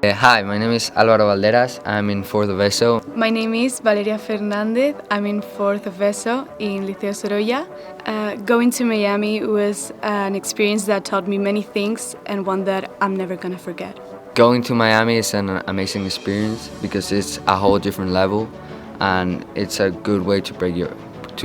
Hi, my name is Álvaro Valderas. I'm in fourth of ESO. My name is Valeria Fernandez. I'm in fourth of ESO in Liceo Sorolla. Going to Miami was an experience that taught me many things and one that I'm never gonna forget. Going to Miami is an amazing experience because it's a whole different level, and it's a good way to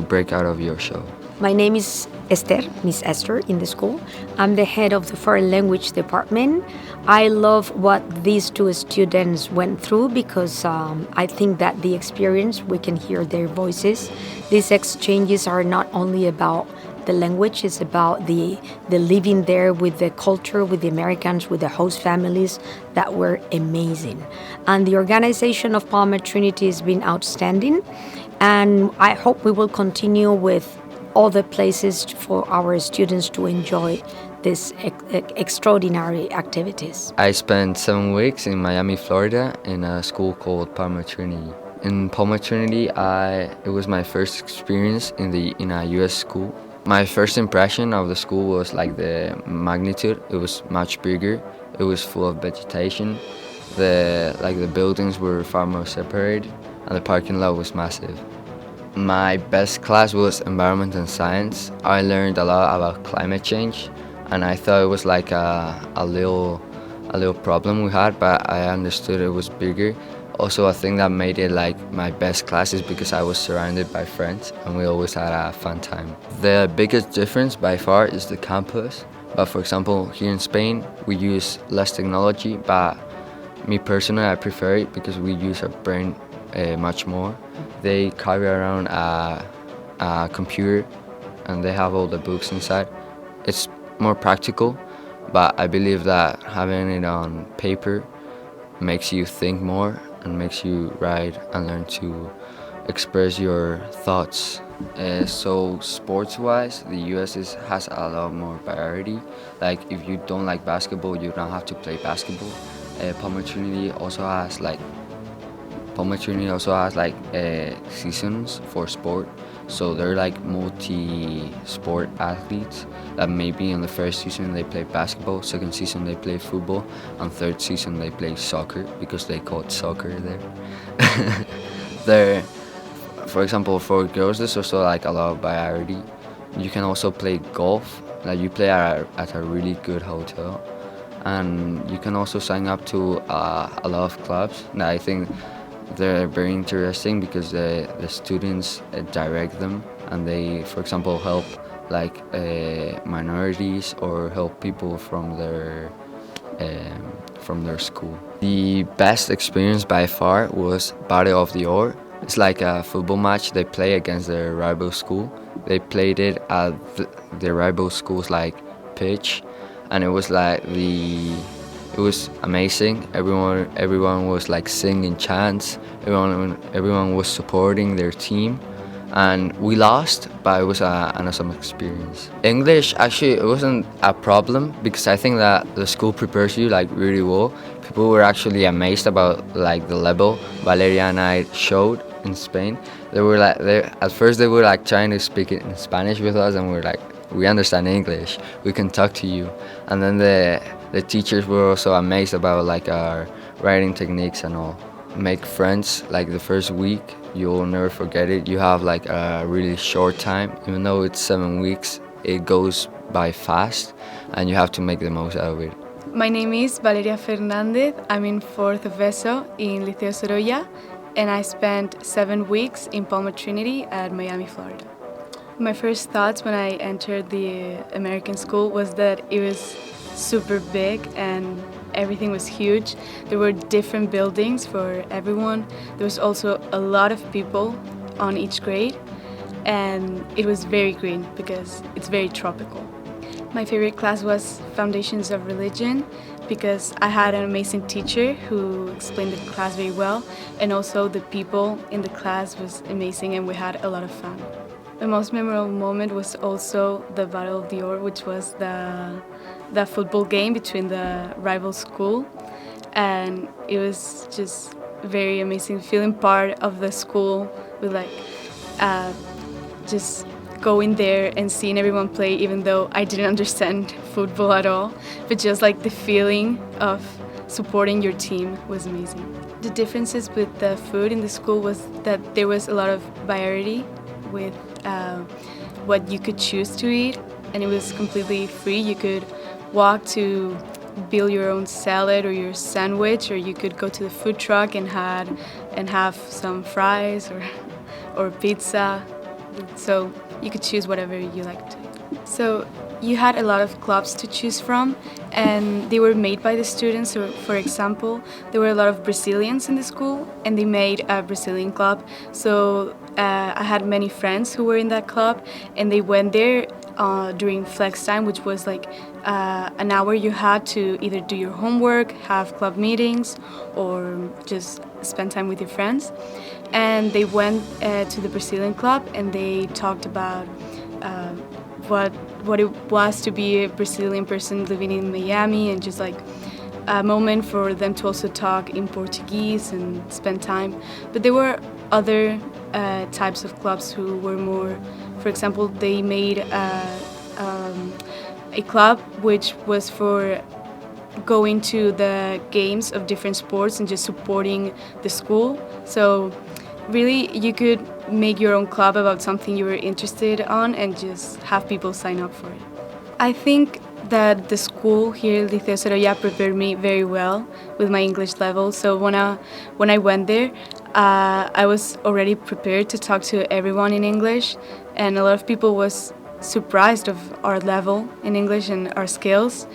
break out of your shell. My name is Esther, Miss Esther in the school. I'm the head of the foreign language department. I love what these two students went through because I think that the experience, we can hear their voices. These exchanges are not only about the language, it's about the living there with the culture, with the Americans, with the host families that were amazing. And the organization of Palmer Trinity has been outstanding. And I hope we will continue with other places for our students to enjoy these extraordinary activities. I spent 7 weeks in Miami, Florida, in a school called Palmer Trinity. In Palmer Trinity, it was my first experience in a U.S. school. My first impression of the school was like the magnitude. It was much bigger. It was full of vegetation. The buildings were far more separated, and the parking lot was massive. My best class was environment and science. I learned a lot about climate change, and I thought it was like a little problem we had, but I understood it was bigger. Also, a thing that made it like my best class is because I was surrounded by friends, and we always had a fun time. The biggest difference by far is the campus. But for example, here in Spain, we use less technology, but me personally, I prefer it because we use our brain much more. They carry around a computer and they have all the books inside. It's more practical, but I believe that having it on paper makes you think more and makes you write and learn to express your thoughts. So sports-wise, the US has a lot more variety. Like if you don't like basketball, you don't have to play basketball. Palmer Trinity also has seasons for sport, so they're like multi-sport athletes that maybe in the first season they play basketball, second season they play football, and third season they play soccer because they call it soccer there. For example, for girls there's also like a lot of variety. You can also play golf, like you play at a really good hotel, and you can also sign up to a lot of clubs. And I think they're very interesting because the students direct them, and they, for example, help like minorities or help people from their school. The best experience by far was Battle of the Or. It's like a football match they play against their rival school. They played it at the rival school's like pitch, and it was like it was amazing. Everyone was like singing chants. Everyone was supporting their team, and we lost, but it was an awesome experience. English, actually, it wasn't a problem because I think that the school prepares you like really well. People were actually amazed about like the level Valeria and I showed in Spain. At first they were like trying to speak it in Spanish with us, and we were like, we understand English, we can talk to you. And then the teachers were also amazed about like our writing techniques and all. Make friends like the first week, you'll never forget it. You have like a really short time, even though it's 7 weeks, it goes by fast, and you have to make the most out of it. My name is Valeria Fernandez. I'm in fourth of ESO in Liceo Sorolla, and I spent 7 weeks in Palmer Trinity at Miami, Florida. My first thoughts when I entered the American school was that it was super big and everything was huge. There were different buildings for everyone. There was also a lot of people on each grade, and it was very green because it's very tropical. My favorite class was Foundations of Religion because I had an amazing teacher who explained the class very well, and also the people in the class was amazing and we had a lot of fun. The most memorable moment was also the Battle of the Or, which was the football game between the rival school, and it was just very amazing feeling part of the school with like just going there and seeing everyone play, even though I didn't understand football at all, but just like the feeling of supporting your team was amazing. The differences with the food in the school was that there was a lot of variety with what you could choose to eat, and it was completely free. You could walk to build your own salad or your sandwich, or you could go to the food truck and have some fries or pizza. So you could choose whatever you liked. So you had a lot of clubs to choose from, and they were made by the students. So, for example, there were a lot of Brazilians in the school, and they made a Brazilian club. So I had many friends who were in that club, and they went there during flex time, which was like an hour you had to either do your homework, have club meetings, or just spend time with your friends. And they went to the Brazilian club, and they talked about what it was to be a Brazilian person living in Miami, and just like a moment for them to also talk in Portuguese and spend time. But there were other types of clubs who were more, for example, they made a club which was for going to the games of different sports and just supporting the school. So really you could make your own club about something you were interested on and just have people sign up for it. I think that the school here, Liceo Sorolla, prepared me very well with my English level. So when I went there, I was already prepared to talk to everyone in English, and a lot of people was surprised of our level in English and our skills.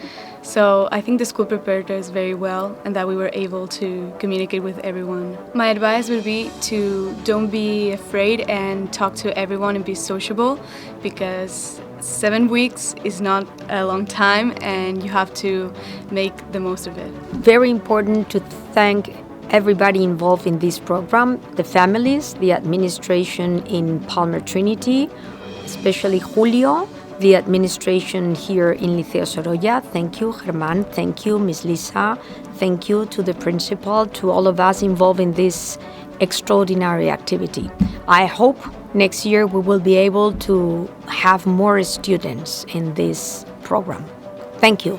So I think the school prepared us very well, and that we were able to communicate with everyone. My advice would be to don't be afraid and talk to everyone and be sociable, because 7 weeks is not a long time and you have to make the most of it. Very important to thank everybody involved in this program, the families, the administration in Palmer Trinity, especially Julio, the administration here in Liceo Sorolla. Thank you, Germán. Thank you, Miss Lisa. Thank you to the principal, to all of us involved in this extraordinary activity. I hope next year we will be able to have more students in this program. Thank you.